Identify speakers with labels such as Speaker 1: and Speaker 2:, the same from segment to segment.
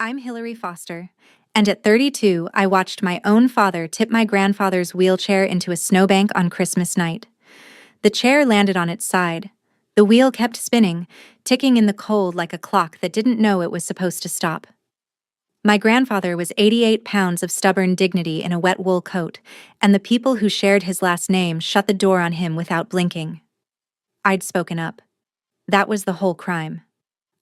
Speaker 1: I'm Hillary Foster, and at 32, I watched my own father tip my grandfather's wheelchair into a snowbank on Christmas night. The chair landed on its side. The wheel kept spinning, ticking in the cold like a clock that didn't know it was supposed to stop. My grandfather was 88 pounds of stubborn dignity in a wet wool coat, and the people who shared his last name shut the door on him without blinking. I'd spoken up. That was the whole crime.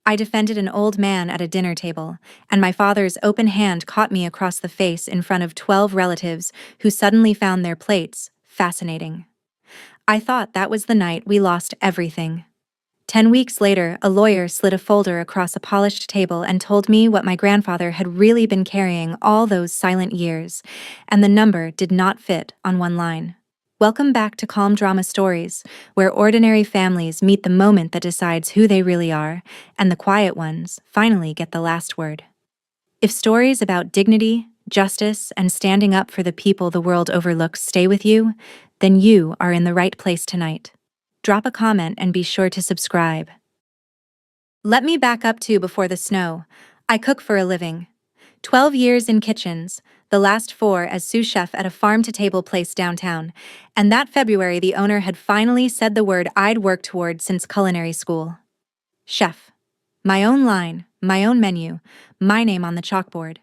Speaker 1: I defended an old man at a dinner table, and my father's open hand caught me across the face in front of 12 relatives who suddenly found their plates fascinating. I thought that was the night we lost everything. 10 weeks later, a lawyer slid a folder across a polished table and told me what my grandfather had really been carrying all those silent years, and the number did not fit on one line. Welcome back to Calm Drama Stories, where ordinary families meet the moment that decides who they really are, and the quiet ones finally get the last word. If stories about dignity, justice, and standing up for the people the world overlooks stay with you, then you are in the right place tonight. Drop a comment and be sure to subscribe. Let me back up to before the snow. I cook for a living. 12 years in kitchens, the last 4 as sous chef at a farm-to-table place downtown, and that February the owner had finally said the word I'd worked toward since culinary school. Chef. My own line, my own menu, my name on the chalkboard.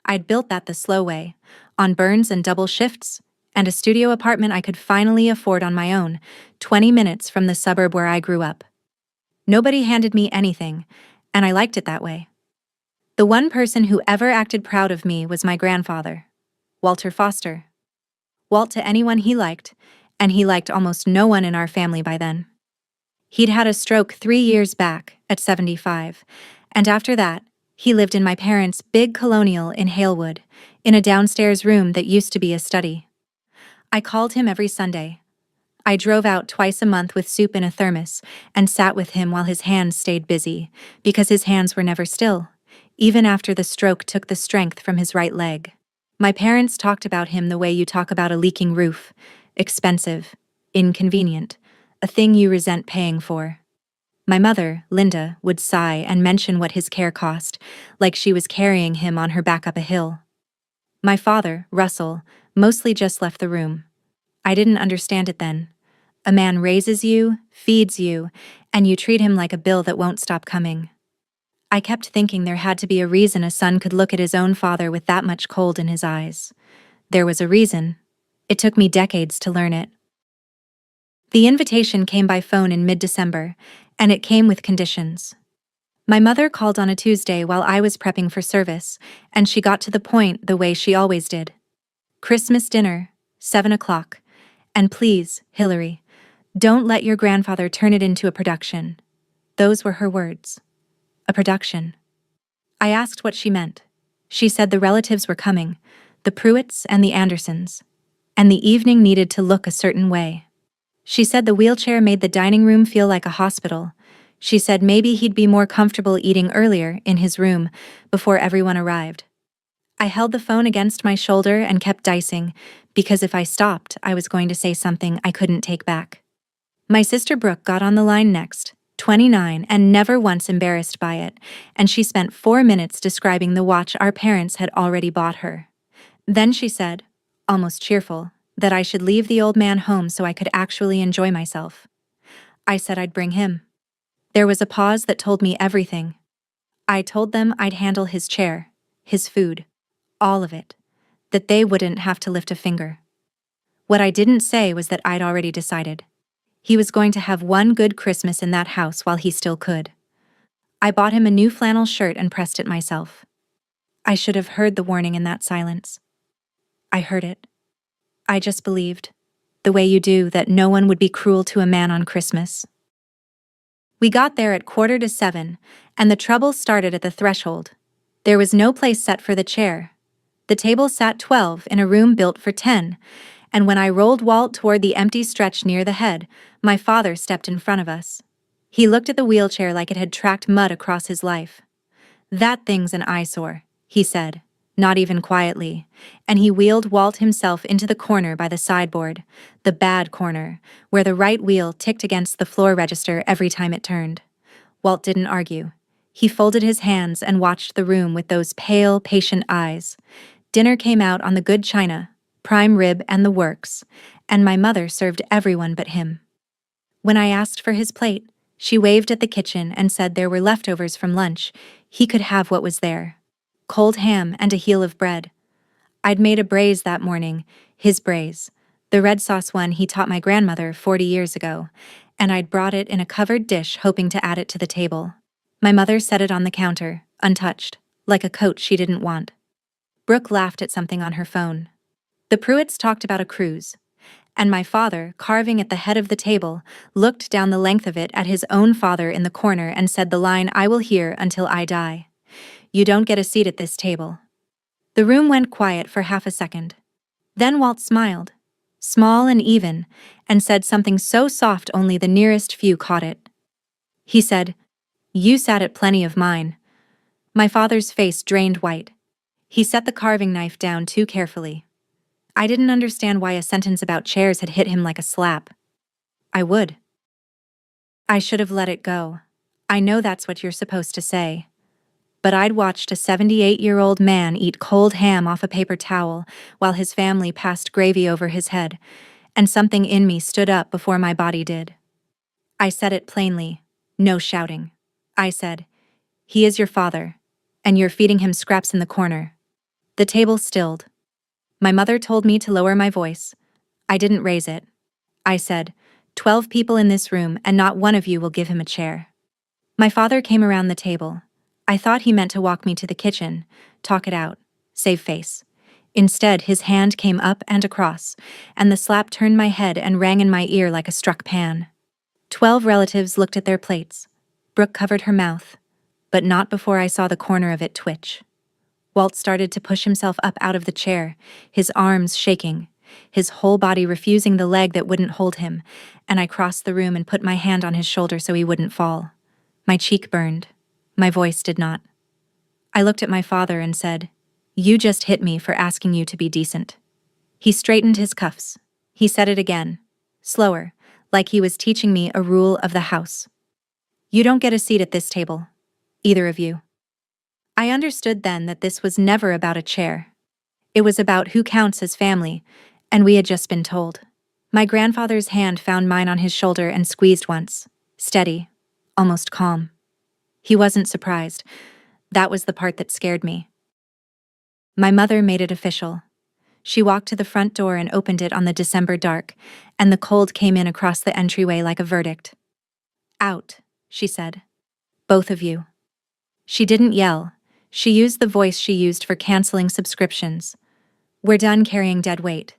Speaker 1: I'd built that the slow way, on burns and double shifts, and a studio apartment I could finally afford on my own, 20 minutes from the suburb where I grew up. Nobody handed me anything, and I liked it that way. The one person who ever acted proud of me was my grandfather, Walter Foster. Walt to anyone he liked, and he liked almost no one in our family by then. He'd had a stroke 3 years back, at 75, and after that, he lived in my parents' big colonial in Halewood, in a downstairs room that used to be a study. I called him every Sunday. I drove out twice a month with soup in a thermos and sat with him while his hands stayed busy, because his hands were never still, even after the stroke took the strength from his right leg. My parents talked about him the way you talk about a leaking roof: expensive, inconvenient, a thing you resent paying for. My mother, Linda, would sigh and mention what his care cost, like she was carrying him on her back up a hill. My father, Russell, mostly just left the room. I didn't understand it then. A man raises you, feeds you, and you treat him like a bill that won't stop coming. I kept thinking there had to be a reason a son could look at his own father with that much cold in his eyes. There was a reason. It took me decades to learn it. The invitation came by phone in mid-December, and it came with conditions. My mother called on a Tuesday while I was prepping for service, and she got to the point the way she always did. Christmas dinner, 7 o'clock, and please, Hillary, don't let your grandfather turn it into a production. Those were her words. A production. I asked what she meant. She said the relatives were coming, the Pruitts and the Andersons, and the evening needed to look a certain way. She said the wheelchair made the dining room feel like a hospital. She said maybe he'd be more comfortable eating earlier, in his room, before everyone arrived. I held the phone against my shoulder and kept dicing, because if I stopped, I was going to say something I couldn't take back. My sister Brooke got on the line next, 29 and never once embarrassed by it, and she spent 4 minutes describing the watch our parents had already bought her. Then she said, almost cheerful, that I should leave the old man home so I could actually enjoy myself. I said I'd bring him. There was a pause that told me everything. I told them I'd handle his chair, his food, all of it, that they wouldn't have to lift a finger. What I didn't say was that I'd already decided. He was going to have one good Christmas in that house while he still could. I bought him a new flannel shirt and pressed it myself. I should have heard the warning in that silence. I heard it. I just believed, the way you do, that no one would be cruel to a man on Christmas. We got there at 6:45, and the trouble started at the threshold. There was no place set for the chair. The table sat 12 in a room built for 10, and when I rolled Walt toward the empty stretch near the head, my father stepped in front of us. He looked at the wheelchair like it had tracked mud across his life. "That thing's an eyesore," he said, not even quietly, and he wheeled Walt himself into the corner by the sideboard, the bad corner, where the right wheel ticked against the floor register every time it turned. Walt didn't argue. He folded his hands and watched the room with those pale, patient eyes. Dinner came out on the good china, prime rib and the works, and my mother served everyone but him. When I asked for his plate, she waved at the kitchen and said there were leftovers from lunch. He could have what was there. Cold ham and a heel of bread. I'd made a braise that morning, his braise, the red sauce one he taught my grandmother 40 years ago, and I'd brought it in a covered dish hoping to add it to the table. My mother set it on the counter, untouched, like a coat she didn't want. Brooke laughed at something on her phone. The Pruitts talked about a cruise, and my father, carving at the head of the table, looked down the length of it at his own father in the corner and said the line I will hear until I die. You don't get a seat at this table. The room went quiet for half a second. Then Walt smiled, small and even, and said something so soft only the nearest few caught it. He said, "You sat at plenty of mine." My father's face drained white. He set the carving knife down too carefully. I didn't understand why a sentence about chairs had hit him like a slap. I would. I should have let it go. I know that's what you're supposed to say. But I'd watched a 78-year-old man eat cold ham off a paper towel while his family passed gravy over his head, and something in me stood up before my body did. I said it plainly, no shouting. I said, "He is your father, and you're feeding him scraps in the corner." The table stilled. My mother told me to lower my voice. I didn't raise it. I said, 12 people in this room and not one of you will give him a chair." My father came around the table. I thought he meant to walk me to the kitchen, talk it out, save face. Instead, his hand came up and across, and the slap turned my head and rang in my ear like a struck pan. 12 relatives looked at their plates. Brooke covered her mouth, but not before I saw the corner of it twitch. Walt started to push himself up out of the chair, his arms shaking, his whole body refusing the leg that wouldn't hold him, and I crossed the room and put my hand on his shoulder so he wouldn't fall. My cheek burned. My voice did not. I looked at my father and said, "You just hit me for asking you to be decent." He straightened his cuffs. He said it again, slower, like he was teaching me a rule of the house. "You don't get a seat at this table. Either of you." I understood then that this was never about a chair. It was about who counts as family, and we had just been told. My grandfather's hand found mine on his shoulder and squeezed once, steady, almost calm. He wasn't surprised. That was the part that scared me. My mother made it official. She walked to the front door and opened it on the December dark, and the cold came in across the entryway like a verdict. "Out," she said. "Both of you." She didn't yell. She used the voice she used for canceling subscriptions. "We're done carrying dead weight."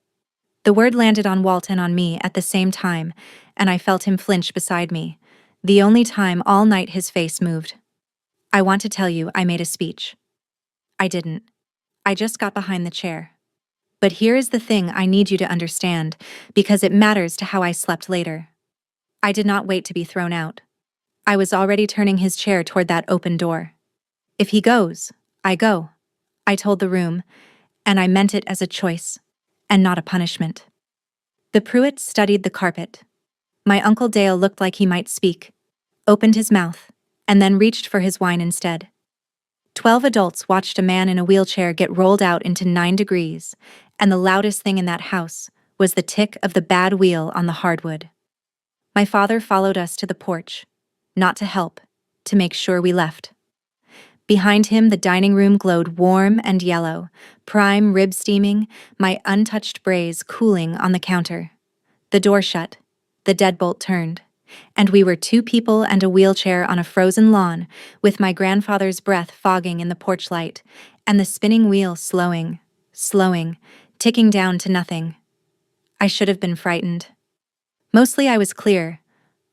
Speaker 1: The word landed on Walt and on me at the same time, and I felt him flinch beside me, the only time all night his face moved. I want to tell you I made a speech. I didn't. I just got behind the chair. But here is the thing I need you to understand, because it matters to how I slept later. I did not wait to be thrown out. I was already turning his chair toward that open door. If he goes, I go, I told the room, and I meant it as a choice, and not a punishment. The Pruitts studied the carpet. My Uncle Dale looked like he might speak, opened his mouth, and then reached for his wine instead. 12 adults watched a man in a wheelchair get rolled out into 9 degrees, and the loudest thing in that house was the tick of the bad wheel on the hardwood. My father followed us to the porch, not to help, to make sure we left. Behind him, the dining room glowed warm and yellow, prime rib steaming, my untouched braise cooling on the counter. The door shut, the deadbolt turned, and we were 2 people and a wheelchair on a frozen lawn, with my grandfather's breath fogging in the porch light, and the spinning wheel slowing, ticking down to nothing. I should have been frightened. Mostly I was clear.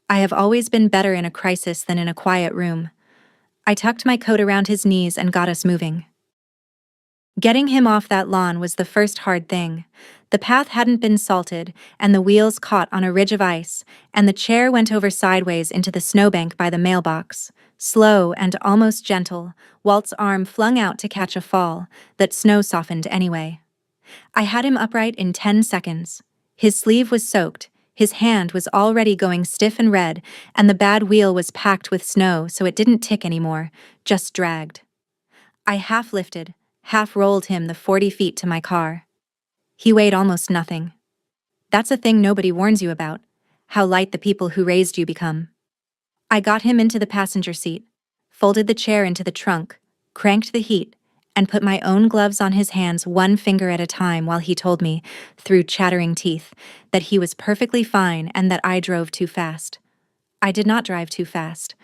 Speaker 1: I have always been better in a crisis than in a quiet room. I tucked my coat around his knees and got us moving. Getting him off that lawn was the first hard thing. The path hadn't been salted, and the wheels caught on a ridge of ice, and the chair went over sideways into the snowbank by the mailbox. Slow and almost gentle, Walt's arm flung out to catch a fall that snow softened anyway. I had him upright in 10 seconds. His sleeve was soaked, His hand was already going stiff and red, and the bad wheel was packed with snow so it didn't tick anymore, just dragged. I half lifted, half rolled him the 40 feet to my car. He weighed almost nothing. That's a thing nobody warns you about, how light the people who raised you become. I got him into the passenger seat, folded the chair into the trunk, cranked the heat, and put my own gloves on his hands one finger at a time while he told me, through chattering teeth, that he was perfectly fine and that I drove too fast. I did not drive too fast.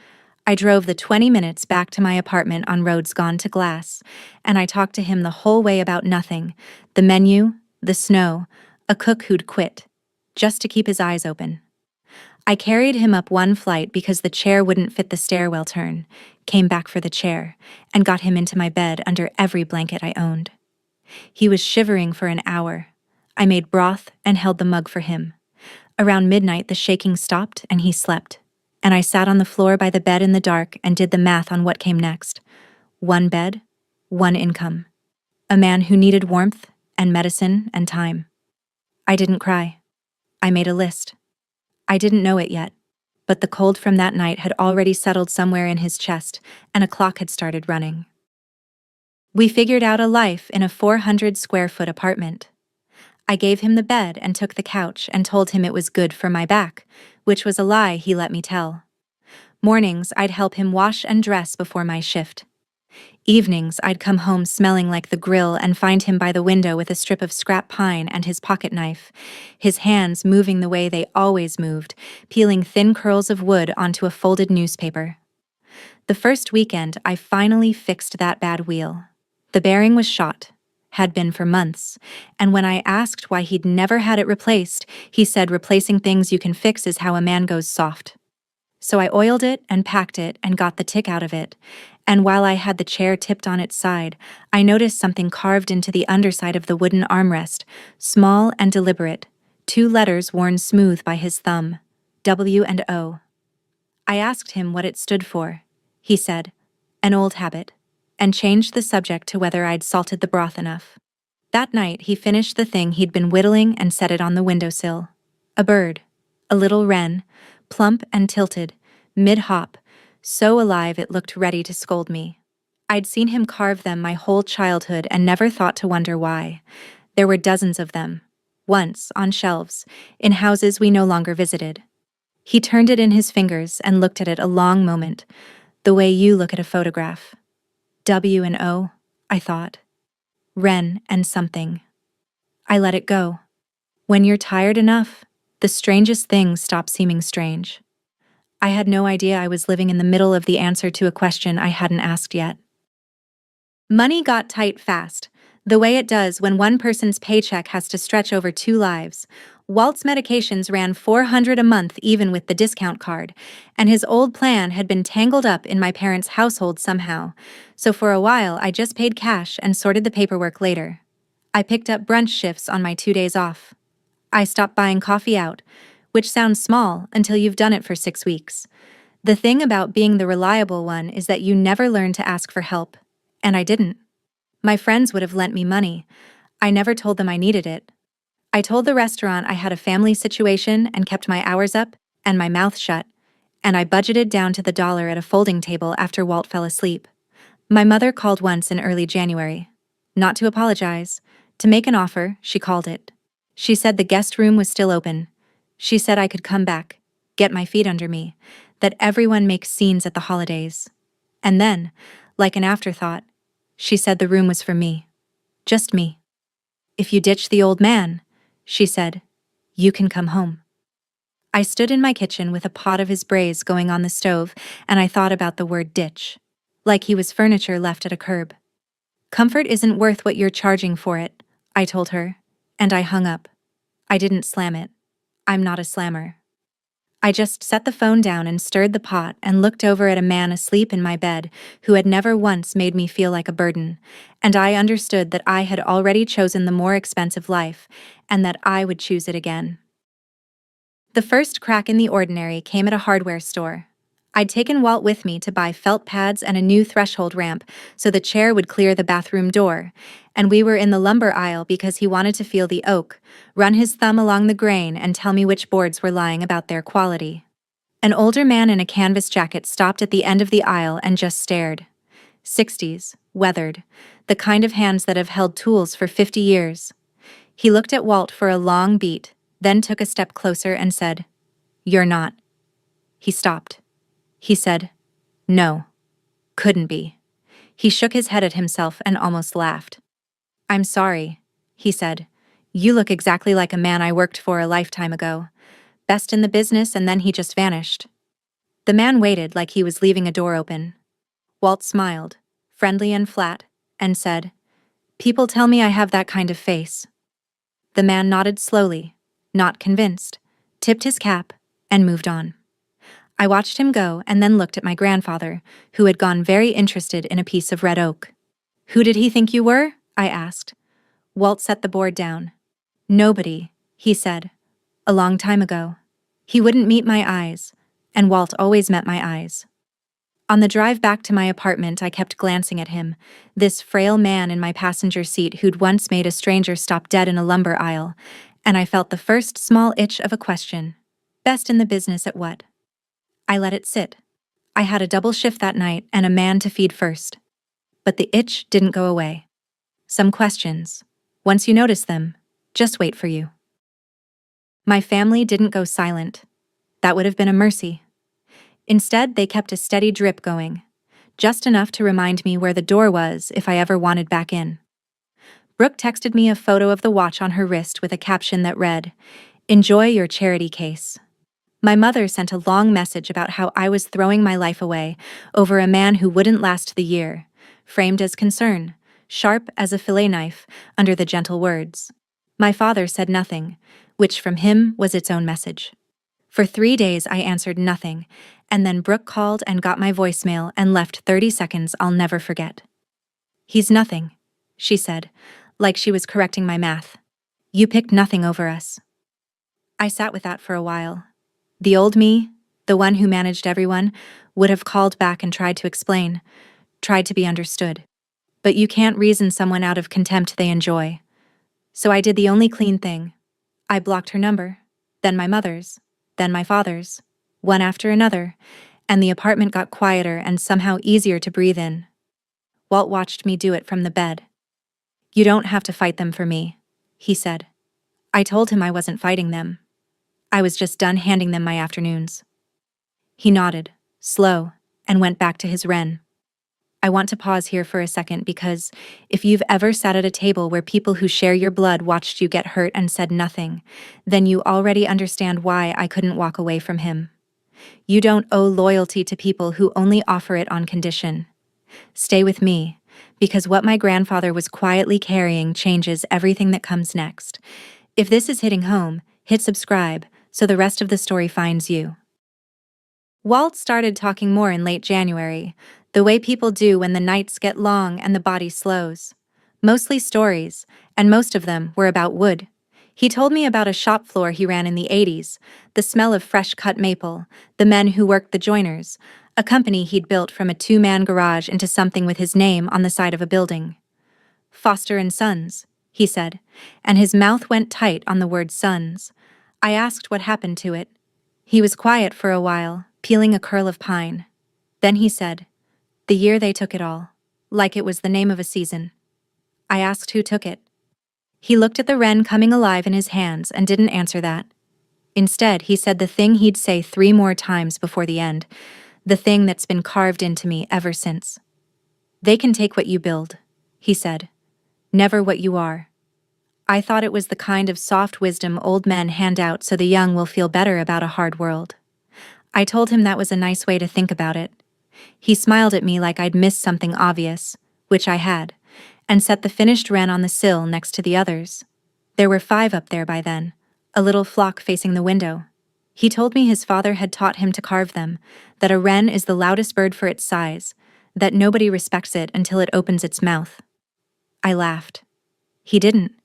Speaker 1: I drove the 20 minutes back to my apartment on roads gone to glass, and I talked to him the whole way about nothing, the menu, the snow, a cook who'd quit, just to keep his eyes open. I carried him up one flight because the chair wouldn't fit the stairwell turn, came back for the chair, and got him into my bed under every blanket I owned. He was shivering for an hour. I made broth and held the mug for him. Around midnight, the shaking stopped and he slept, and I sat on the floor by the bed in the dark and did the math on what came next. One bed, one income. A man who needed warmth and medicine and time. I didn't cry. I made a list. I didn't know it yet, but the cold from that night had already settled somewhere in his chest, and a clock had started running. We figured out a life in a 400-square-foot apartment. I gave him the bed and took the couch and told him it was good for my back, which was a lie he let me tell. Mornings, I'd help him wash and dress before my shift. Evenings, I'd come home smelling like the grill and find him by the window with a strip of scrap pine and his pocket knife, his hands moving the way they always moved, peeling thin curls of wood onto a folded newspaper. The first weekend, I finally fixed that bad wheel. The bearing was shot, had been for months, and when I asked why he'd never had it replaced, he said replacing things you can fix is how a man goes soft. So I oiled it and packed it and got the tick out of it, and while I had the chair tipped on its side, I noticed something carved into the underside of the wooden armrest, small and deliberate, 2 letters worn smooth by his thumb, W and O. I asked him what it stood for. He said, an old habit, and changed the subject to whether I'd salted the broth enough. That night, he finished the thing he'd been whittling and set it on the windowsill. A bird, a little wren, plump and tilted, mid-hop, so alive it looked ready to scold me. I'd seen him carve them my whole childhood and never thought to wonder why. There were dozens of them, once on shelves, in houses we no longer visited. He turned it in his fingers and looked at it a long moment, the way you look at a photograph. W and O, I thought. Wren and something. I let it go. When you're tired enough, the strangest things stop seeming strange. I had no idea I was living in the middle of the answer to a question I hadn't asked yet. Money got tight fast, the way it does when one person's paycheck has to stretch over 2 lives. Walt's medications ran $400 a month even with the discount card, and his old plan had been tangled up in my parents' household somehow, so for a while I just paid cash and sorted the paperwork later. I picked up brunch shifts on my 2 days off. I stopped buying coffee out, which sounds small until you've done it for 6 weeks. The thing about being the reliable one is that you never learn to ask for help, and I didn't. My friends would have lent me money. I never told them I needed it. I told the restaurant I had a family situation and kept my hours up and my mouth shut, and I budgeted down to the dollar at a folding table after Walt fell asleep. My mother called once in early January. Not to apologize, to make an offer, she called it. She said the guest room was still open. She said I could come back, get my feet under me, that everyone makes scenes at the holidays. And then, like an afterthought, she said the room was for me. Just me. If you ditch the old man, she said, you can come home. I stood in my kitchen with a pot of his braise going on the stove, and I thought about the word ditch, like he was furniture left at a curb. Comfort isn't worth what you're charging for it, I told her, and I hung up. I didn't slam it. I'm not a slammer. I just set the phone down and stirred the pot and looked over at a man asleep in my bed who had never once made me feel like a burden, and I understood that I had already chosen the more expensive life and that I would choose it again. The first crack in the ordinary came at a hardware store. I'd taken Walt with me to buy felt pads and a new threshold ramp so the chair would clear the bathroom door, and we were in the lumber aisle because he wanted to feel the oak, run his thumb along the grain, and tell me which boards were lying about their quality. An older man in a canvas jacket stopped at the end of the aisle and just stared. 60s, weathered, the kind of hands that have held tools for 50 years. He looked at Walt for a long beat, then took a step closer and said, "You're not." He stopped. He said, "No, couldn't be." He shook his head at himself and almost laughed. "I'm sorry," he said. "You look exactly like a man I worked for a lifetime ago. Best in the business," and then he just vanished. The man waited like he was leaving a door open. Walt smiled, friendly and flat, and said, "People tell me I have that kind of face." The man nodded slowly, not convinced, tipped his cap, and moved on. I watched him go and then looked at my grandfather, who had gone very interested in a piece of red oak. "Who did he think you were?" I asked. Walt set the board down. "Nobody," he said. "A long time ago." He wouldn't meet my eyes, and Walt always met my eyes. On the drive back to my apartment, I kept glancing at him, this frail man in my passenger seat who'd once made a stranger stop dead in a lumber aisle, and I felt the first small itch of a question. Best in the business at what? I let it sit. I had a double shift that night and a man to feed first. But the itch didn't go away. Some questions, once you notice them, just wait for you. My family didn't go silent. That would have been a mercy. Instead, they kept a steady drip going, just enough to remind me where the door was if I ever wanted back in. Brooke texted me a photo of the watch on her wrist with a caption that read, "Enjoy your charity case." My mother sent a long message about how I was throwing my life away over a man who wouldn't last the year, framed as concern, sharp as a fillet knife, under the gentle words. My father said nothing, which from him was its own message. For 3 days I answered nothing, and then Brooke called and got my voicemail and left 30 seconds I'll never forget. "He's nothing," she said, like she was correcting my math. "You picked nothing over us." I sat with that for a while. The old me, the one who managed everyone, would have called back and tried to explain, tried to be understood. But you can't reason someone out of contempt they enjoy. So I did the only clean thing. I blocked her number, then my mother's, then my father's, one after another, and the apartment got quieter and somehow easier to breathe in. Walt watched me do it from the bed. "You don't have to fight them for me," he said. I told him I wasn't fighting them. I was just done handing them my afternoons. He nodded, slow, and went back to his wren. I want to pause here for a second because if you've ever sat at a table where people who share your blood watched you get hurt and said nothing, then you already understand why I couldn't walk away from him. You don't owe loyalty to people who only offer it on condition. Stay with me, because what my grandfather was quietly carrying changes everything that comes next. If this is hitting home, hit subscribe so the rest of the story finds you. Walt started talking more in late January, the way people do when the nights get long and the body slows. Mostly stories, and most of them were about wood. He told me about a shop floor he ran in the 80s, the smell of fresh-cut maple, the men who worked the joiners, a company he'd built from a 2-man garage into something with his name on the side of a building. Foster and Sons, he said, and his mouth went tight on the word sons. I asked what happened to it. He was quiet for a while, peeling a curl of pine. Then he said, "The year they took it all, like it was the name of a season." I asked who took it. He looked at the wren coming alive in his hands and didn't answer that. Instead, he said the thing he'd say 3 more times before the end, the thing that's been carved into me ever since. "They can take what you build," he said, "never what you are." I thought it was the kind of soft wisdom old men hand out so the young will feel better about a hard world. I told him that was a nice way to think about it. He smiled at me like I'd missed something obvious, which I had, and set the finished wren on the sill next to the others. There were 5 up there by then, a little flock facing the window. He told me his father had taught him to carve them, that a wren is the loudest bird for its size, that nobody respects it until it opens its mouth. I laughed. He didn't.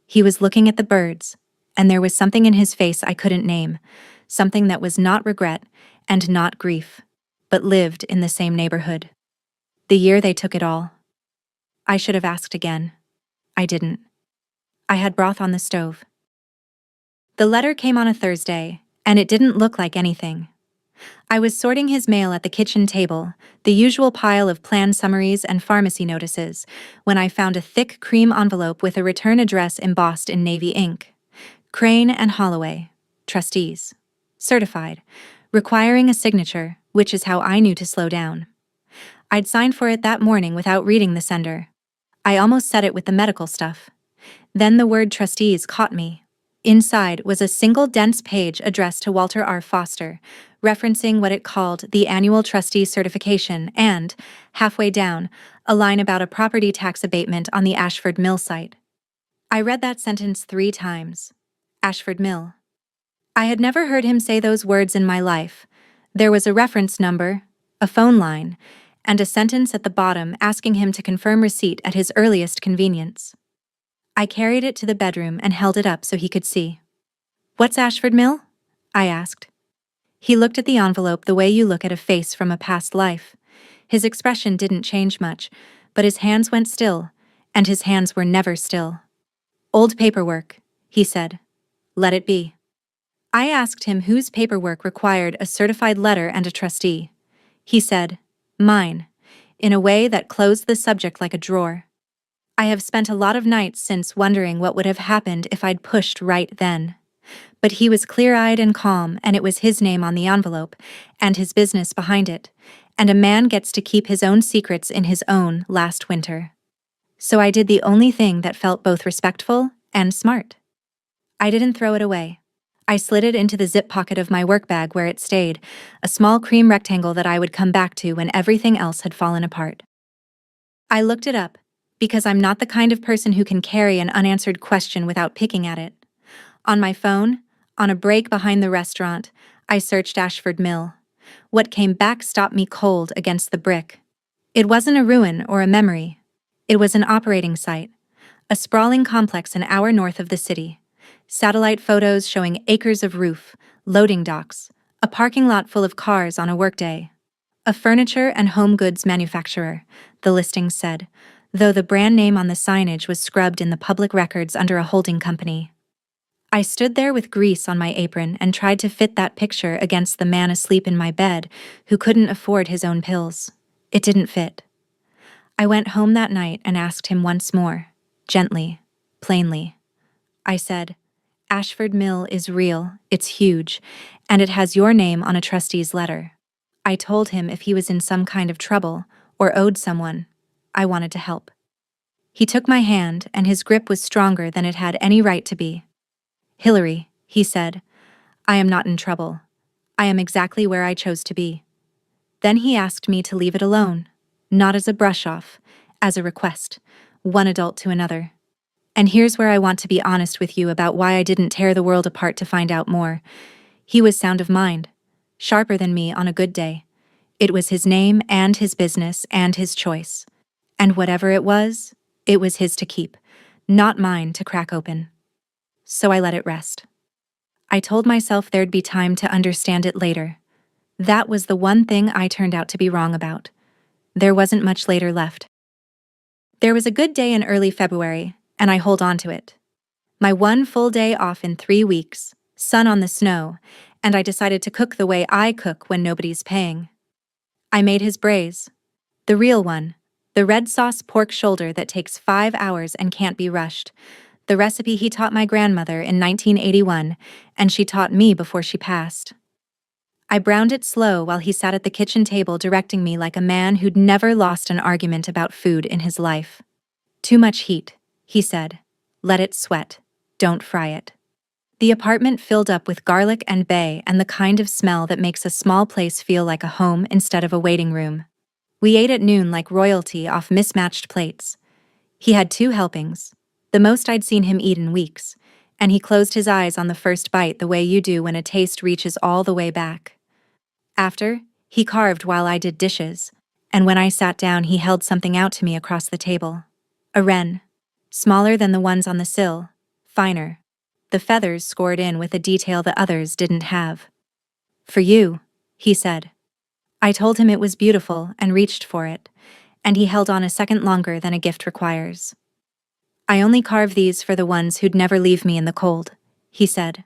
Speaker 1: He was looking at the birds, and there was something in his face I couldn't name, something that was not regret and not grief. but lived in the same neighborhood. The year they took it all. I should have asked again. I didn't. I had broth on the stove. The letter came on a Thursday, and it didn't look like anything. I was sorting his mail at the kitchen table, the usual pile of plan summaries and pharmacy notices, when I found a thick cream envelope with a return address embossed in navy ink. Crane and Holloway, trustees. Certified. Requiring a signature, which is how I knew to slow down. I'd signed for it that morning without reading the sender. I almost said it with the medical stuff. Then the word trustees caught me. Inside was a single dense page addressed to Walter R. Foster, referencing what it called the annual trustee certification and, halfway down, a line about a property tax abatement on the Ashford Mill site. I read that sentence 3 times. Ashford Mill. I had never heard him say those words in my life. There was a reference number, a phone line, and a sentence at the bottom asking him to confirm receipt at his earliest convenience. I carried it to the bedroom and held it up so he could see. "What's Ashford Mill?" I asked. He looked at the envelope the way you look at a face from a past life. His expression didn't change much, but his hands went still, and his hands were never still. "Old paperwork," he said. "Let it be." I asked him whose paperwork required a certified letter and a trustee. He said, "Mine," in a way that closed the subject like a drawer. I have spent a lot of nights since wondering what would have happened if I'd pushed right then. But he was clear-eyed and calm, and it was his name on the envelope, and his business behind it, and a man gets to keep his own secrets in his own last winter. So I did the only thing that felt both respectful and smart. I didn't throw it away. I slid it into the zip pocket of my work bag where it stayed, a small cream rectangle that I would come back to when everything else had fallen apart. I looked it up, because I'm not the kind of person who can carry an unanswered question without picking at it. On my phone, on a break behind the restaurant, I searched Ashford Mill. What came back stopped me cold against the brick. It wasn't a ruin or a memory. It was an operating site, a sprawling complex an hour north of the city. Satellite photos showing acres of roof, loading docks, a parking lot full of cars on a workday. A furniture and home goods manufacturer, the listing said, though the brand name on the signage was scrubbed in the public records under a holding company. I stood there with grease on my apron and tried to fit that picture against the man asleep in my bed who couldn't afford his own pills. It didn't fit. I went home that night and asked him once more, gently, plainly. I said, "Ashford Mill is real, it's huge, and it has your name on a trustee's letter." I told him if he was in some kind of trouble or owed someone, I wanted to help. He took my hand, and his grip was stronger than it had any right to be. "Hillary," he said, "I am not in trouble. I am exactly where I chose to be." Then he asked me to leave it alone, not as a brush-off, as a request, one adult to another. And here's where I want to be honest with you about why I didn't tear the world apart to find out more. He was sound of mind, sharper than me on a good day. It was his name and his business and his choice. And whatever it was his to keep, not mine to crack open. So I let it rest. I told myself there'd be time to understand it later. That was the one thing I turned out to be wrong about. There wasn't much later left. There was a good day in early February, and I hold on to it. My one full day off in 3 weeks, sun on the snow, and I decided to cook the way I cook when nobody's paying. I made his braise. The real one. The red sauce pork shoulder that takes 5 hours and can't be rushed. The recipe he taught my grandmother in 1981, and she taught me before she passed. I browned it slow while he sat at the kitchen table directing me like a man who'd never lost an argument about food in his life. "Too much heat," he said. "Let it sweat. Don't fry it." The apartment filled up with garlic and bay and the kind of smell that makes a small place feel like a home instead of a waiting room. We ate at noon like royalty off mismatched plates. He had 2 helpings, the most I'd seen him eat in weeks, and he closed his eyes on the first bite the way you do when a taste reaches all the way back. After, he carved while I did dishes, and when I sat down he held something out to me across the table. A wren. Smaller than the ones on the sill, finer. The feathers scored in with a detail the others didn't have. "For you," he said. I told him it was beautiful and reached for it, and he held on a second longer than a gift requires. I only carve these for the ones who'd never leave me in the cold, he said.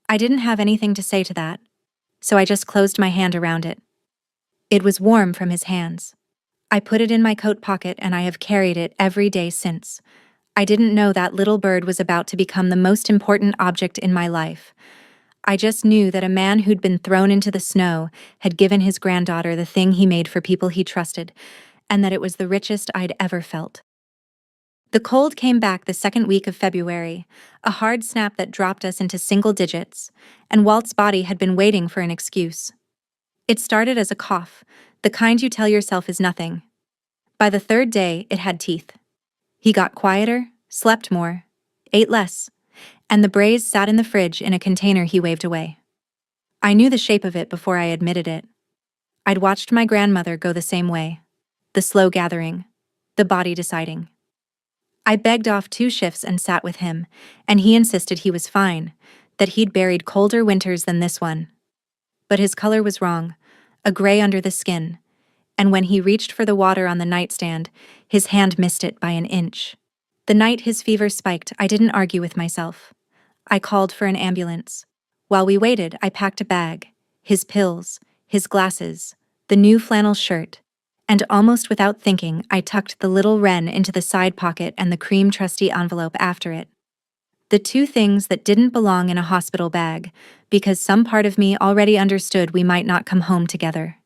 Speaker 1: I didn't have anything to say to that, so I just closed my hand around it. It was warm from his hands. I put it in my coat pocket and I have carried it every day since. I didn't know that little bird was about to become the most important object in my life. I just knew that a man who'd been thrown into the snow had given his granddaughter the thing he made for people he trusted, and that it was the richest I'd ever felt. The cold came back the second week of February, a hard snap that dropped us into single digits, and Walt's body had been waiting for an excuse. It started as a cough, the kind you tell yourself is nothing. By the third day, it had teeth. He got quieter, slept more, ate less, and the braise sat in the fridge in a container he waved away. I knew the shape of it before I admitted it. I'd watched my grandmother go the same way. The slow gathering, the body deciding. I begged off 2 shifts and sat with him, and he insisted he was fine, that he'd buried colder winters than this one. But his color was wrong, a gray under the skin, and when he reached for the water on the nightstand, his hand missed it by an inch. The night his fever spiked, I didn't argue with myself. I called for an ambulance. While we waited, I packed a bag, his pills, his glasses, the new flannel shirt, and almost without thinking, I tucked the little wren into the side pocket and the cream trusty envelope after it. The 2 things that didn't belong in a hospital bag, because some part of me already understood we might not come home together.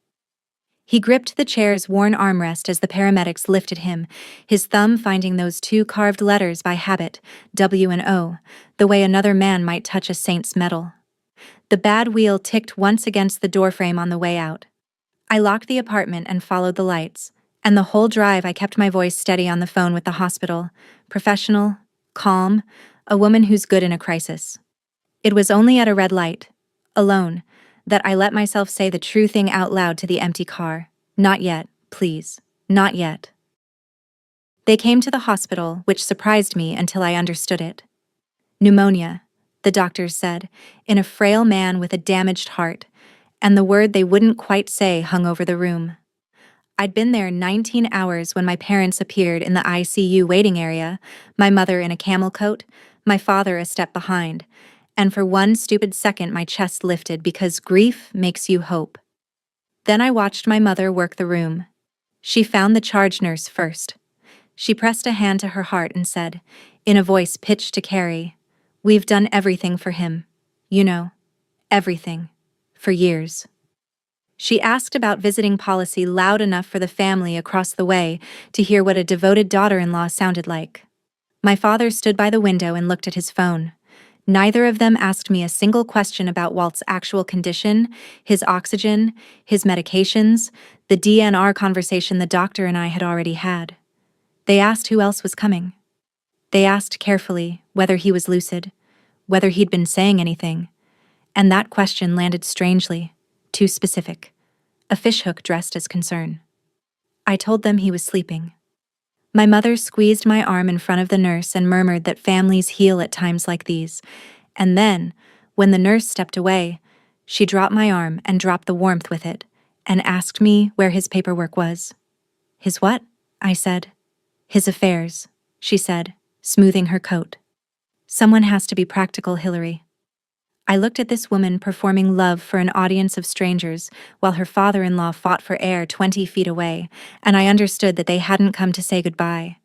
Speaker 1: He gripped the chair's worn armrest as the paramedics lifted him, his thumb finding those 2 carved letters by habit, W and O, the way another man might touch a saint's medal. The bad wheel ticked once against the doorframe on the way out. I locked the apartment and followed the lights, and the whole drive I kept my voice steady on the phone with the hospital, professional, calm, a woman who's good in a crisis. It was only at a red light, alone, that I let myself say the true thing out loud to the empty car. Not yet, please, not yet. They came to the hospital, which surprised me until I understood it. Pneumonia, the doctors said, in a frail man with a damaged heart, and the word they wouldn't quite say hung over the room. I'd been there 19 hours when my parents appeared in the ICU waiting area, my mother in a camel coat, my father a step behind, and for one stupid second my chest lifted because grief makes you hope. Then I watched my mother work the room. She found the charge nurse first. She pressed a hand to her heart and said, in a voice pitched to Carrie, "We've done everything for him. You know, everything. For years." She asked about visiting policy loud enough for the family across the way to hear what a devoted daughter-in-law sounded like. My father stood by the window and looked at his phone. Neither of them asked me a single question about Walt's actual condition, his oxygen, his medications, the DNR conversation the doctor and I had already had. They asked who else was coming. They asked carefully whether he was lucid, whether he'd been saying anything, and that question landed strangely, too specific, a fishhook dressed as concern. I told them he was sleeping. My mother squeezed my arm in front of the nurse and murmured that families heal at times like these, and then, when the nurse stepped away, she dropped my arm and dropped the warmth with it, and asked me where his paperwork was. His what? I said. His affairs, she said, smoothing her coat. Someone has to be practical, Hillary. I looked at this woman performing love for an audience of strangers while her father-in-law fought for air 20 feet away, and I understood that they hadn't come to say goodbye.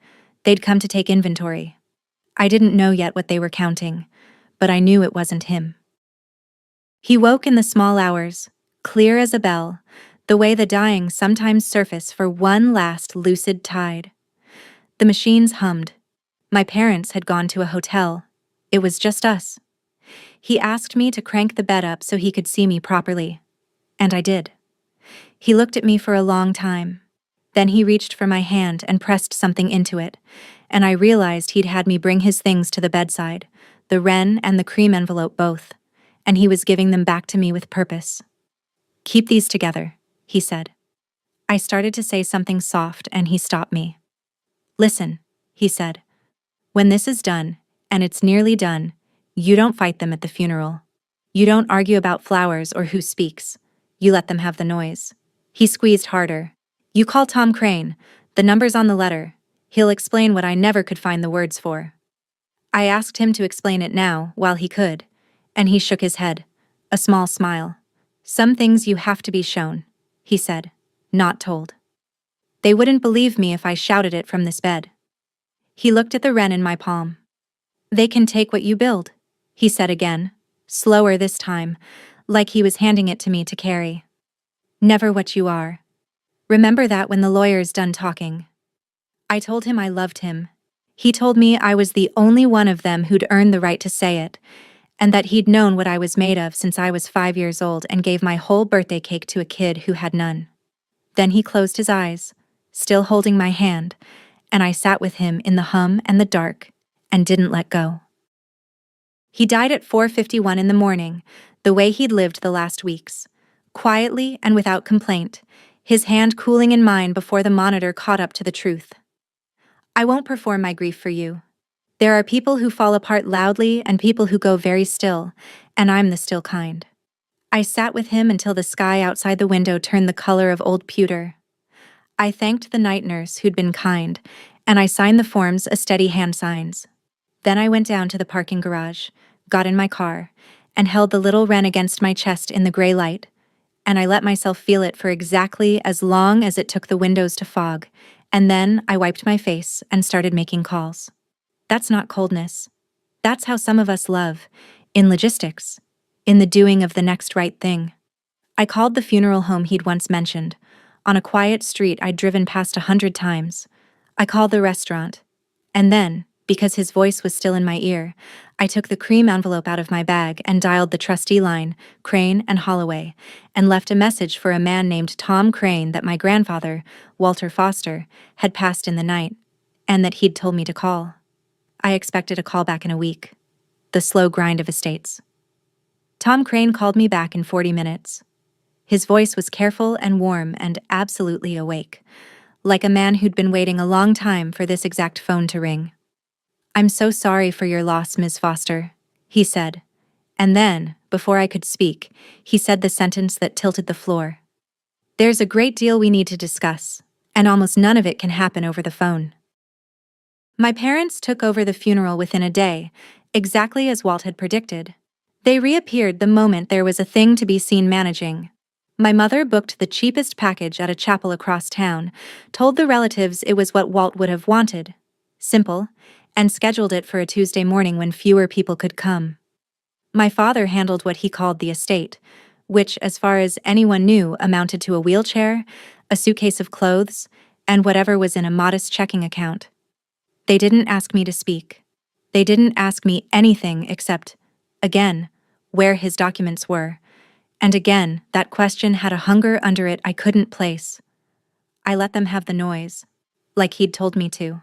Speaker 1: They'd come to take inventory. I didn't know yet what they were counting, but I knew it wasn't him. He woke in the small hours, clear as a bell, the way the dying sometimes surface for one last lucid tide. The machines hummed. My parents had gone to a hotel. It was just us. He asked me to crank the bed up so he could see me properly, and I did. He looked at me for a long time. Then he reached for my hand and pressed something into it, and I realized he'd had me bring his things to the bedside, the wren and the cream envelope both, and he was giving them back to me with purpose. "Keep these together," he said. I started to say something soft and he stopped me. "Listen," he said. "When this is done, and it's nearly done, you don't fight them at the funeral. You don't argue about flowers or who speaks. You let them have the noise. He squeezed harder. You call Tom Crane. The number's on the letter. He'll explain what I never could find the words for. I asked him to explain it now, while he could, and he shook his head, a small smile. Some things you have to be shown, he said, not told. They wouldn't believe me if I shouted it from this bed. He looked at the wren in my palm. They can take what you build, he said again, slower this time, like he was handing it to me to carry. Never what you are. Remember that when the lawyer's done talking. I told him I loved him. He told me I was the only one of them who'd earned the right to say it, and that he'd known what I was made of since I was 5 years old and gave my whole birthday cake to a kid who had none. Then he closed his eyes, still holding my hand, and I sat with him in the hum and the dark, and didn't let go. He died at 4:51 in the morning, the way he'd lived the last weeks, quietly and without complaint, his hand cooling in mine before the monitor caught up to the truth. I won't perform my grief for you. There are people who fall apart loudly and people who go very still, and I'm the still kind. I sat with him until the sky outside the window turned the color of old pewter. I thanked the night nurse who'd been kind, and I signed the forms as steady hand signs. Then I went down to the parking garage, got in my car, and held the little wren against my chest in the gray light, and I let myself feel it for exactly as long as it took the windows to fog, and then I wiped my face and started making calls. That's not coldness. That's how some of us love, in logistics, in the doing of the next right thing. I called the funeral home he'd once mentioned, on a quiet street I'd driven past 100 times. I called the restaurant. And then, because his voice was still in my ear, I took the cream envelope out of my bag and dialed the trustee line, Crane and Holloway, and left a message for a man named Tom Crane that my grandfather, Walter Foster, had passed in the night, and that he'd told me to call. I expected a call back in a week. The slow grind of estates. Tom Crane called me back in 40 minutes. His voice was careful and warm and absolutely awake, like a man who'd been waiting a long time for this exact phone to ring. I'm so sorry for your loss, Ms. Foster, he said. And then, before I could speak, he said the sentence that tilted the floor. There's a great deal we need to discuss, and almost none of it can happen over the phone. My parents took over the funeral within a day, exactly as Walt had predicted. They reappeared the moment there was a thing to be seen managing. My mother booked the cheapest package at a chapel across town, told the relatives it was what Walt would have wanted, simple, and scheduled it for a Tuesday morning when fewer people could come. My father handled what he called the estate, which, as far as anyone knew, amounted to a wheelchair, a suitcase of clothes, and whatever was in a modest checking account. They didn't ask me to speak. They didn't ask me anything except, again, where his documents were, and again, that question had a hunger under it I couldn't place. I let them have the noise, like he'd told me to.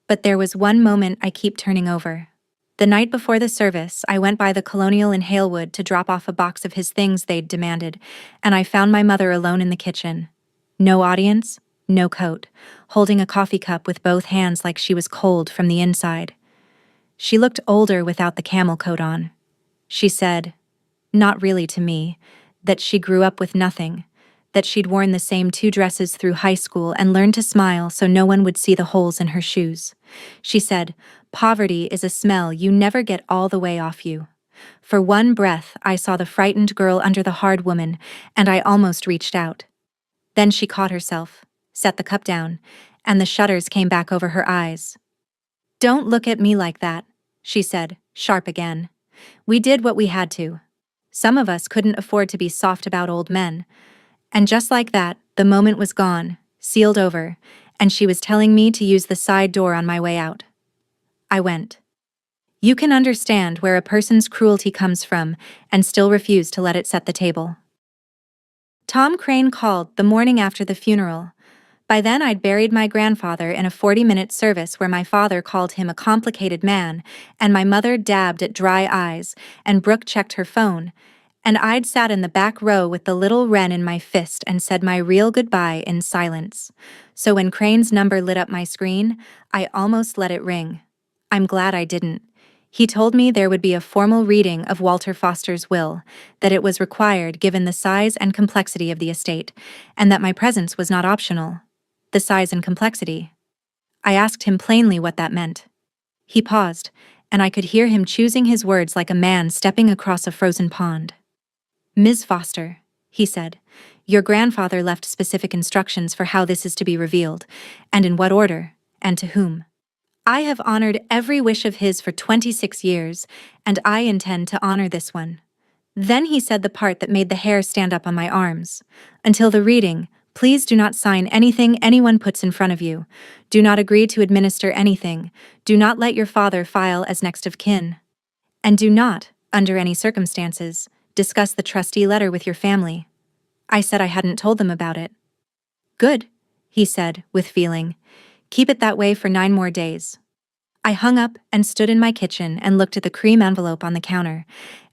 Speaker 1: But there was one moment I keep turning over. The night before the service, I went by the Colonial in Halewood to drop off a box of his things they'd demanded, and I found my mother alone in the kitchen. No audience, no coat, holding a coffee cup with both hands like she was cold from the inside. She looked older without the camel coat on. She said, not really to me, that she grew up with nothing, that she'd worn the same 2 dresses through high school and learned to smile so no one would see the holes in her shoes. She said, poverty is a smell you never get all the way off you. For one breath, I saw the frightened girl under the hard woman, and I almost reached out. Then she caught herself, set the cup down, and the shutters came back over her eyes. Don't look at me like that, she said, sharp again. We did what we had to. Some of us couldn't afford to be soft about old men. And just like that, the moment was gone, sealed over, and she was telling me to use the side door on my way out. I went. You can understand where a person's cruelty comes from and still refuse to let it set the table. Tom Crane called the morning after the funeral. By then I'd buried my grandfather in a 40-minute service where my father called him a complicated man, and my mother dabbed at dry eyes, and Brooke checked her phone, and I'd sat in the back row with the little wren in my fist and said my real goodbye in silence. So when Crane's number lit up my screen, I almost let it ring. I'm glad I didn't. He told me there would be a formal reading of Walter Foster's will, that it was required given the size and complexity of the estate, and that my presence was not optional. The size and complexity. I asked him plainly what that meant. He paused, and I could hear him choosing his words like a man stepping across a frozen pond. "Ms. Foster," he said, "your grandfather left specific instructions for how this is to be revealed, and in what order, and to whom. I have honored every wish of his for 26 years, and I intend to honor this one." Then he said the part that made the hair stand up on my arms. "Until the reading, please do not sign anything anyone puts in front of you. Do not agree to administer anything. Do not let your father file as next of kin. And do not, under any circumstances, discuss the trustee letter with your family." I said I hadn't told them about it. "Good," he said, with feeling. "Keep it that way for 9 more days." I hung up and stood in my kitchen and looked at the cream envelope on the counter,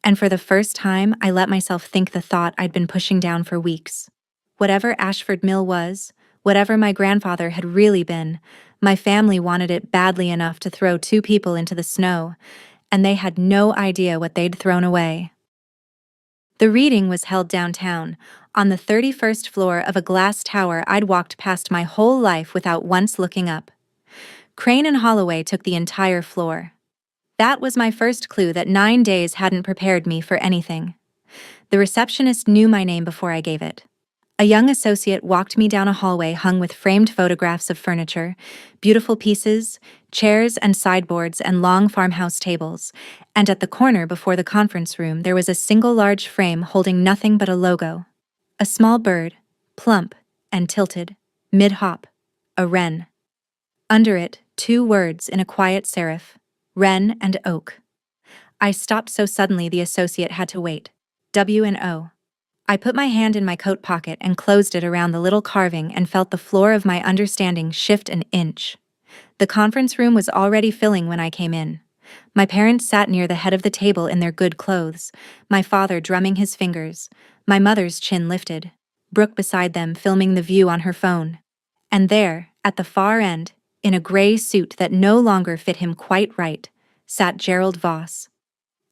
Speaker 1: and for the first time I let myself think the thought I'd been pushing down for weeks. Whatever Ashford Mill was, whatever my grandfather had really been, my family wanted it badly enough to throw 2 people into the snow, and they had no idea what they'd thrown away. The reading was held downtown, on the 31st floor of a glass tower I'd walked past my whole life without once looking up. Crane and Holloway took the entire floor. That was my first clue that 9 days hadn't prepared me for anything. The receptionist knew my name before I gave it. A young associate walked me down a hallway hung with framed photographs of furniture, beautiful pieces, chairs and sideboards and long farmhouse tables, and at the corner before the conference room there was a single large frame holding nothing but a logo. A small bird, plump and tilted, mid-hop, a wren. Under it, 2 words in a quiet serif, Wren and Oak. I stopped so suddenly the associate had to wait. W&O. I put my hand in my coat pocket and closed it around the little carving and felt the floor of my understanding shift an inch. The conference room was already filling when I came in. My parents sat near the head of the table in their good clothes, my father drumming his fingers, my mother's chin lifted, Brooke beside them filming the view on her phone. And there, at the far end, in a gray suit that no longer fit him quite right, sat Gerald Voss.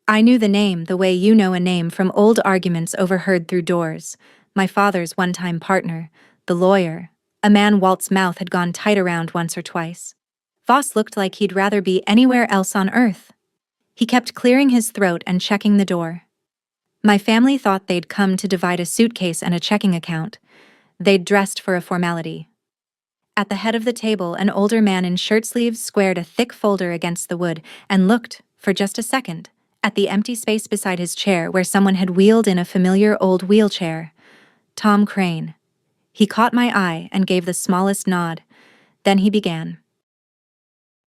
Speaker 1: I knew the name the way you know a name from old arguments overheard through doors, my father's one-time partner, the lawyer, a man Walt's mouth had gone tight around once or twice. Voss looked like he'd rather be anywhere else on earth. He kept clearing his throat and checking the door. My family thought they'd come to divide a suitcase and a checking account. They'd dressed for a formality. At the head of the table, an older man in shirt sleeves squared a thick folder against the wood and looked, for just a second, at the empty space beside his chair where someone had wheeled in a familiar old wheelchair. Tom Crane. He caught my eye and gave the smallest nod. Then he began.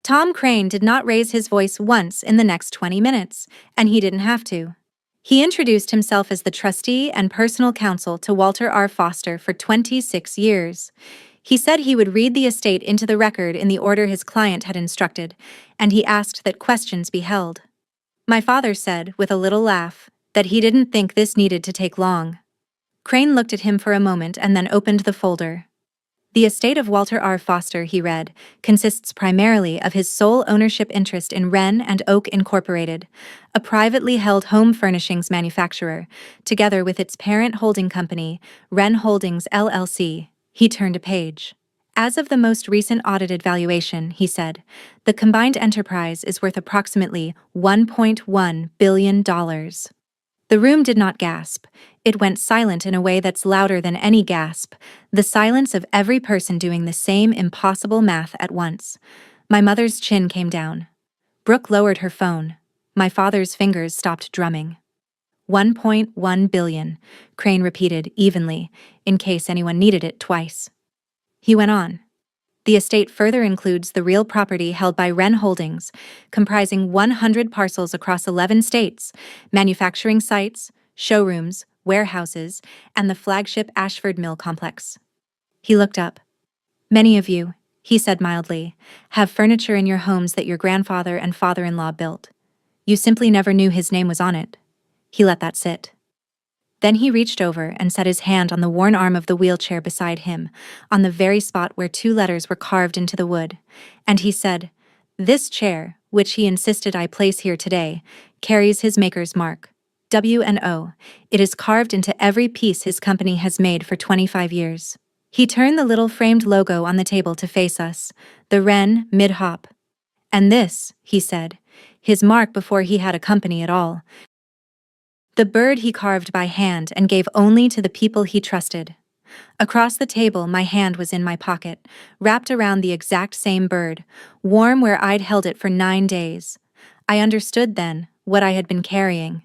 Speaker 1: Tom Crane did not raise his voice once in the next 20 minutes, and he didn't have to. He introduced himself as the trustee and personal counsel to Walter R. Foster for 26 years. He said he would read the estate into the record in the order his client had instructed, and he asked that questions be held. My father said, with a little laugh, that he didn't think this needed to take long. Crane looked at him for a moment and then opened the folder. The estate of Walter R. Foster, he read, consists primarily of his sole ownership interest in Wren and Oak Incorporated, a privately held home furnishings manufacturer, together with its parent holding company, Wren Holdings LLC. He turned a page. As of the most recent audited valuation, he said, the combined enterprise is worth approximately $1.1 billion. The room did not gasp. It went silent in a way that's louder than any gasp, the silence of every person doing the same impossible math at once. My mother's chin came down. Brooke lowered her phone. My father's fingers stopped drumming. 1.1 billion, Crane repeated evenly, in case anyone needed it twice. He went on. The estate further includes the real property held by Wren Holdings, comprising 100 parcels across 11 states, manufacturing sites, showrooms, warehouses, and the flagship Ashford Mill complex. He looked up. Many of you, he said mildly, have furniture in your homes that your grandfather and father-in-law built. You simply never knew his name was on it. He let that sit. Then he reached over and set his hand on the worn arm of the wheelchair beside him, on the very spot where 2 letters were carved into the wood, and he said, "This chair, which he insisted I place here today, carries his maker's mark. W&O. It is carved into every piece his company has made for 25 years. He turned the little framed logo on the table to face us, the Wren mid-hop. And this, he said, his mark before he had a company at all. The bird he carved by hand and gave only to the people he trusted. Across the table, my hand was in my pocket, wrapped around the exact same bird, warm where I'd held it for 9 days. I understood then what I had been carrying.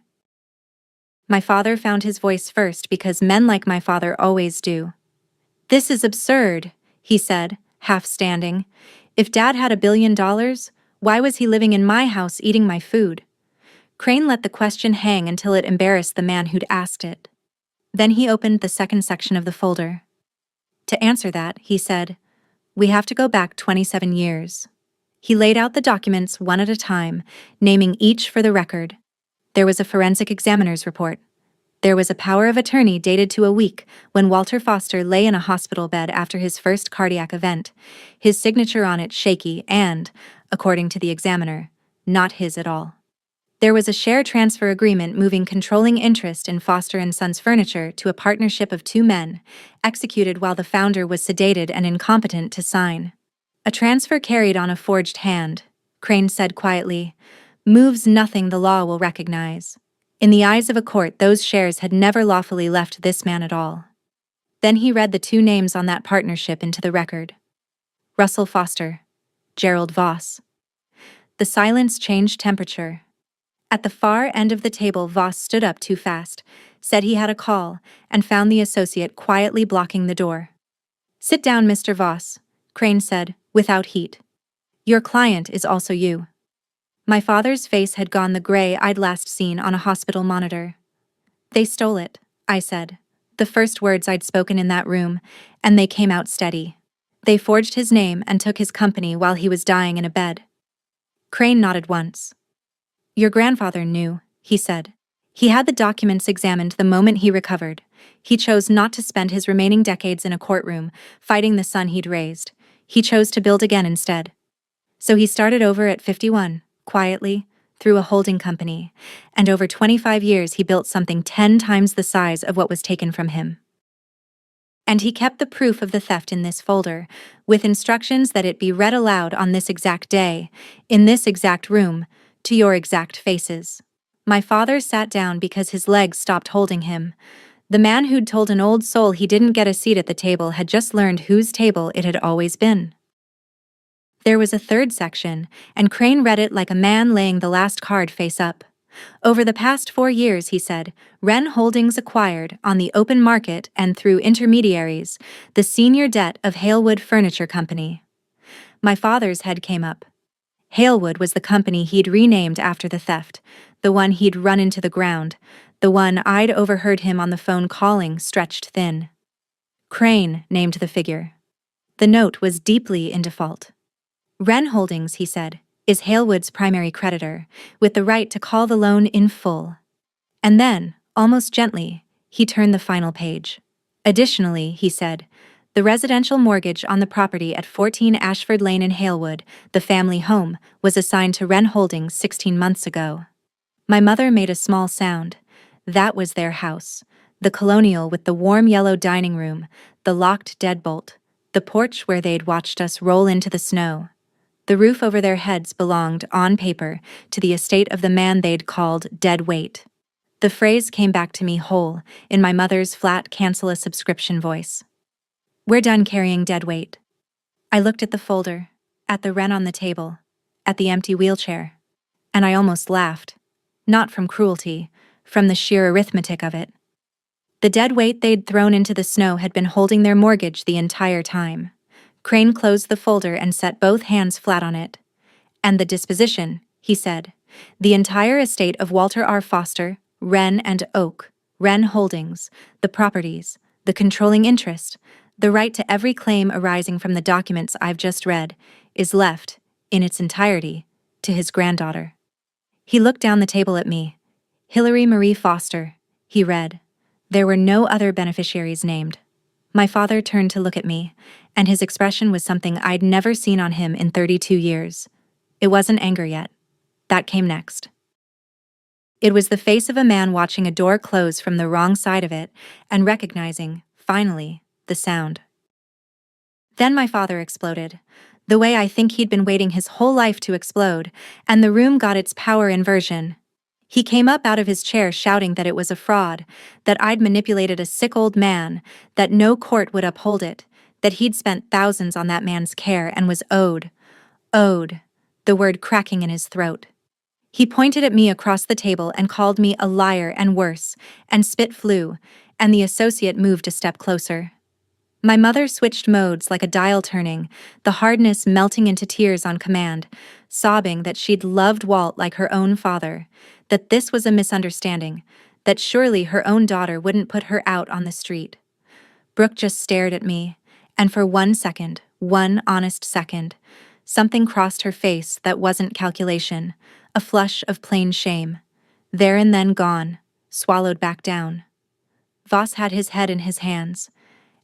Speaker 1: My father found his voice first because men like my father always do. "This is absurd," he said, half standing. "If Dad had $1 billion, why was he living in my house eating my food?" Crane let the question hang until it embarrassed the man who'd asked it. Then he opened the second section of the folder. To answer that, he said, "We have to go back 27 years. He laid out the documents one at a time, naming each for the record. There was a forensic examiner's report. There was a power of attorney dated to a week when Walter Foster lay in a hospital bed after his first cardiac event, his signature on it shaky and, according to the examiner, not his at all. There was a share transfer agreement moving controlling interest in Foster & Sons Furniture to a partnership of 2 men, executed while the founder was sedated and incompetent to sign. A transfer carried on a forged hand," Crane said quietly, "moves nothing the law will recognize. In the eyes of a court, those shares had never lawfully left this man at all." Then he read the 2 names on that partnership into the record. Russell Foster, Gerald Voss. The silence changed temperature. At the far end of the table, Voss stood up too fast, said he had a call, and found the associate quietly blocking the door. "Sit down, Mr. Voss," Crane said, without heat. "Your client is also you." My father's face had gone the gray I'd last seen on a hospital monitor. "They stole it," I said, the first words I'd spoken in that room, and they came out steady. "They forged his name and took his company while he was dying in a bed." Crane nodded once. "Your grandfather knew," he said. "He had the documents examined the moment he recovered. He chose not to spend his remaining decades in a courtroom, fighting the son he'd raised. He chose to build again instead. So he started over at 51, quietly, through a holding company, and over 25 years he built something 10 times the size of what was taken from him. And he kept the proof of the theft in this folder, with instructions that it be read aloud on this exact day, in this exact room, to your exact faces." My father sat down because his legs stopped holding him. The man who'd told an old soul he didn't get a seat at the table had just learned whose table it had always been. There was a third section, and Crane read it like a man laying the last card face up. "Over the past 4 years," he said, "Wren Holdings acquired, on the open market and through intermediaries, the senior debt of Halewood Furniture Company." My father's head came up. Halewood was the company he'd renamed after the theft, the one he'd run into the ground, the one I'd overheard him on the phone calling stretched thin. Crane named the figure. The note was deeply in default. "Wren Holdings," he said, "is Halewood's primary creditor, with the right to call the loan in full." And then, almost gently, he turned the final page. "Additionally," he said, "the residential mortgage on the property at 14 Ashford Lane in Halewood, the family home, was assigned to Wren Holdings 16 months ago." My mother made a small sound. That was their house. The colonial with the warm yellow dining room, the locked deadbolt, the porch where they'd watched us roll into the snow. The roof over their heads belonged, on paper, to the estate of the man they'd called Dead Weight. The phrase came back to me whole, in my mother's flat cancel-a-subscription voice. "We're done carrying dead weight." I looked at the folder, at the Wren on the table, at the empty wheelchair, and I almost laughed. Not from cruelty, from the sheer arithmetic of it. The dead weight they'd thrown into the snow had been holding their mortgage the entire time. Crane closed the folder and set both hands flat on it. "And the disposition," he said. "The entire estate of Walter R. Foster, Wren and Oak, Wren Holdings, the properties, the controlling interest, the right to every claim arising from the documents I've just read, is left, in its entirety, to his granddaughter." He looked down the table at me. "Hilary Marie Foster," he read. There were no other beneficiaries named. My father turned to look at me, and his expression was something I'd never seen on him in 32 years. It wasn't anger yet. That came next. It was the face of a man watching a door close from the wrong side of it and recognizing, finally, the sound. Then my father exploded, the way I think he'd been waiting his whole life to explode, and the room got its power inversion. He came up out of his chair shouting that it was a fraud, that I'd manipulated a sick old man, that no court would uphold it, that he'd spent thousands on that man's care and was owed, the word cracking in his throat. He pointed at me across the table and called me a liar and worse, and spit flew, and the associate moved a step closer. My mother switched modes like a dial turning, the hardness melting into tears on command, sobbing that she'd loved Walt like her own father, that this was a misunderstanding, that surely her own daughter wouldn't put her out on the street. Brooke just stared at me, and for 1 second, one honest second, something crossed her face that wasn't calculation, a flush of plain shame. There and then gone, swallowed back down. Voss had his head in his hands,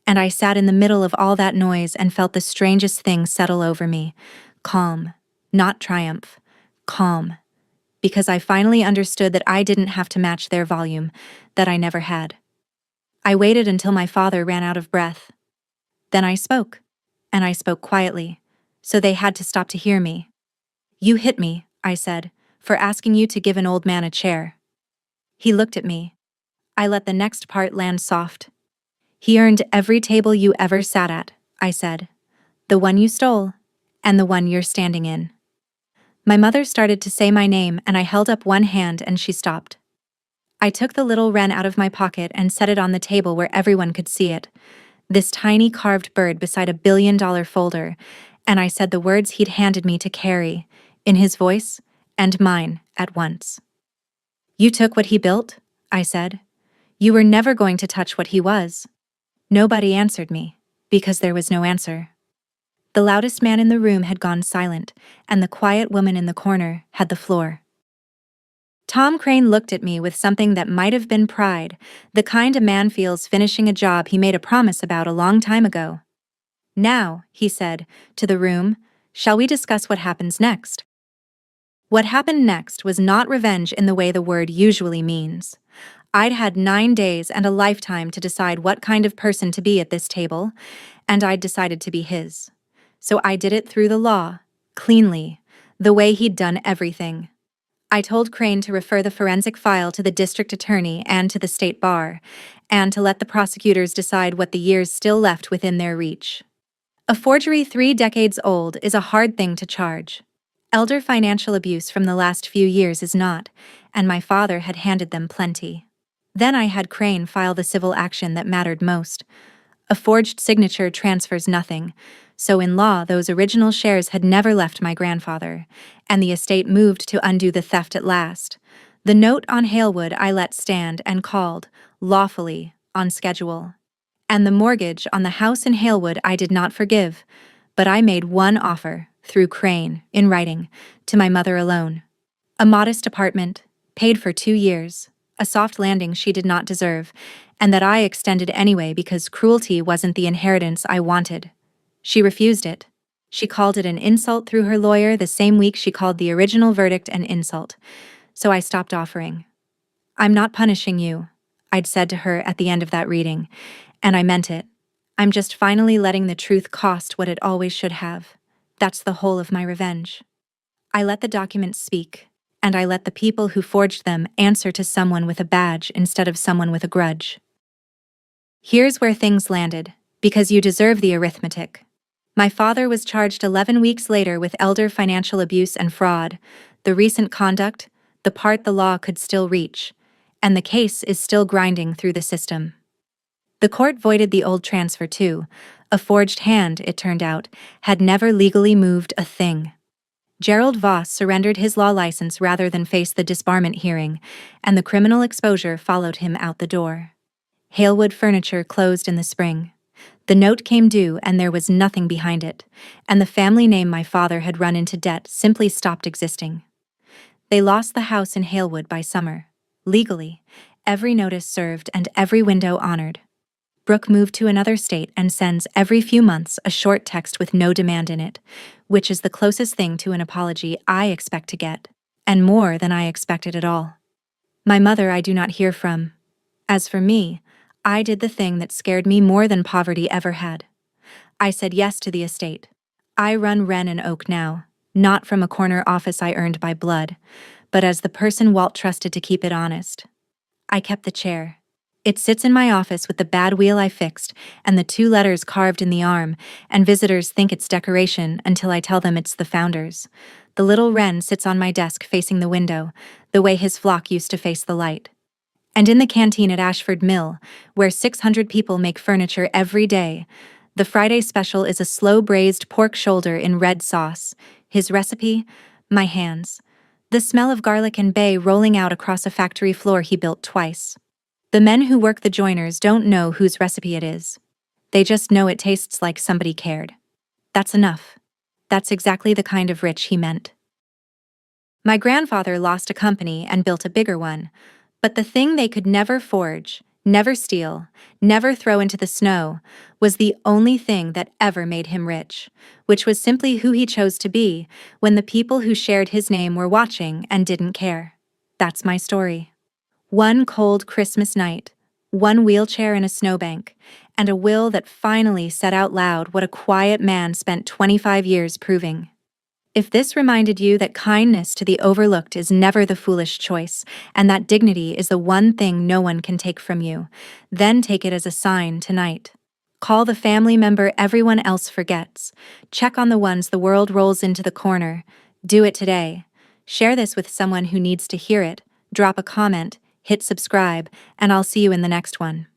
Speaker 1: and I sat in the middle of all that noise and felt the strangest thing settle over me. Calm, not triumph, calm. Because I finally understood that I didn't have to match their volume, that I never had. I waited until my father ran out of breath. Then I spoke, and I spoke quietly, so they had to stop to hear me. "You hit me," I said, "for asking you to give an old man a chair." He looked at me. I let the next part land soft. "He earned every table you ever sat at," I said. "The one you stole, and the one you're standing in." My mother started to say my name and I held up one hand and she stopped. I took the little wren out of my pocket and set it on the table where everyone could see it, this tiny carved bird beside a $1 billion folder, and I said the words he'd handed me to carry, in his voice and mine at once. "You took what he built," I said. "You were never going to touch what he was." Nobody answered me, because there was no answer. The loudest man in the room had gone silent, and the quiet woman in the corner had the floor. Tom Crane looked at me with something that might have been pride, the kind a man feels finishing a job he made a promise about a long time ago. "Now," he said, to the room, "shall we discuss what happens next?" What happened next was not revenge in the way the word usually means. I'd had 9 days and a lifetime to decide what kind of person to be at this table, and I'd decided to be his. So I did it through the law, cleanly, the way he'd done everything. I told Crane to refer the forensic file to the district attorney and to the state bar, and to let the prosecutors decide what the years still left within their reach. A forgery 3 decades old is a hard thing to charge. Elder financial abuse from the last few years is not, and my father had handed them plenty. Then I had Crane file the civil action that mattered most. A forged signature transfers nothing, so in law those original shares had never left my grandfather, and the estate moved to undo the theft at last. The note on Halewood I let stand and called, lawfully, on schedule. And the mortgage on the house in Halewood I did not forgive, but I made one offer, through Crane, in writing, to my mother alone. A modest apartment, paid for 2 years, a soft landing she did not deserve, and that I extended anyway because cruelty wasn't the inheritance I wanted. She refused it. She called it an insult through her lawyer the same week she called the original verdict an insult, so I stopped offering. "I'm not punishing you," I'd said to her at the end of that reading, and I meant it. "I'm just finally letting the truth cost what it always should have. That's the whole of my revenge." I let the documents speak, and I let the people who forged them answer to someone with a badge instead of someone with a grudge. Here's where things landed, because you deserve the arithmetic. My father was charged 11 weeks later with elder financial abuse and fraud, the recent conduct, the part the law could still reach, and the case is still grinding through the system. The court voided the old transfer too. A forged hand, it turned out, had never legally moved a thing. Gerald Voss surrendered his law license rather than face the disbarment hearing, and the criminal exposure followed him out the door. Halewood Furniture closed in the spring. The note came due and there was nothing behind it, and the family name my father had run into debt simply stopped existing. They lost the house in Halewood by summer, legally, every notice served and every window honored. Brooke moved to another state and sends every few months a short text with no demand in it, which is the closest thing to an apology I expect to get. and more than I expected at all. My mother I do not hear from. As for me, I did the thing that scared me more than poverty ever had. I said yes to the estate. I run Wren and Oak now, not from a corner office I earned by blood, but as the person Walt trusted to keep it honest. I kept the chair. It sits in my office with the bad wheel I fixed and the 2 letters carved in the arm, and visitors think it's decoration until I tell them it's the founders. The little wren sits on my desk facing the window, the way his flock used to face the light. And in the canteen at Ashford Mill, where 600 people make furniture every day, the Friday special is a slow braised pork shoulder in red sauce. His recipe? My hands. The smell of garlic and bay rolling out across a factory floor he built twice. The men who work the joiners don't know whose recipe it is. They just know it tastes like somebody cared. That's enough. That's exactly the kind of rich he meant. My grandfather lost a company and built a bigger one, but the thing they could never forge, never steal, never throw into the snow, was the only thing that ever made him rich, which was simply who he chose to be when the people who shared his name were watching and didn't care. That's my story. One cold Christmas night, one wheelchair in a snowbank, and a will that finally said out loud what a quiet man spent 25 years proving. If this reminded you that kindness to the overlooked is never the foolish choice, and that dignity is the one thing no one can take from you, then take it as a sign tonight. Call the family member everyone else forgets. Check on the ones the world rolls into the corner. Do it today. Share this with someone who needs to hear it. Drop a comment, hit subscribe, and I'll see you in the next one.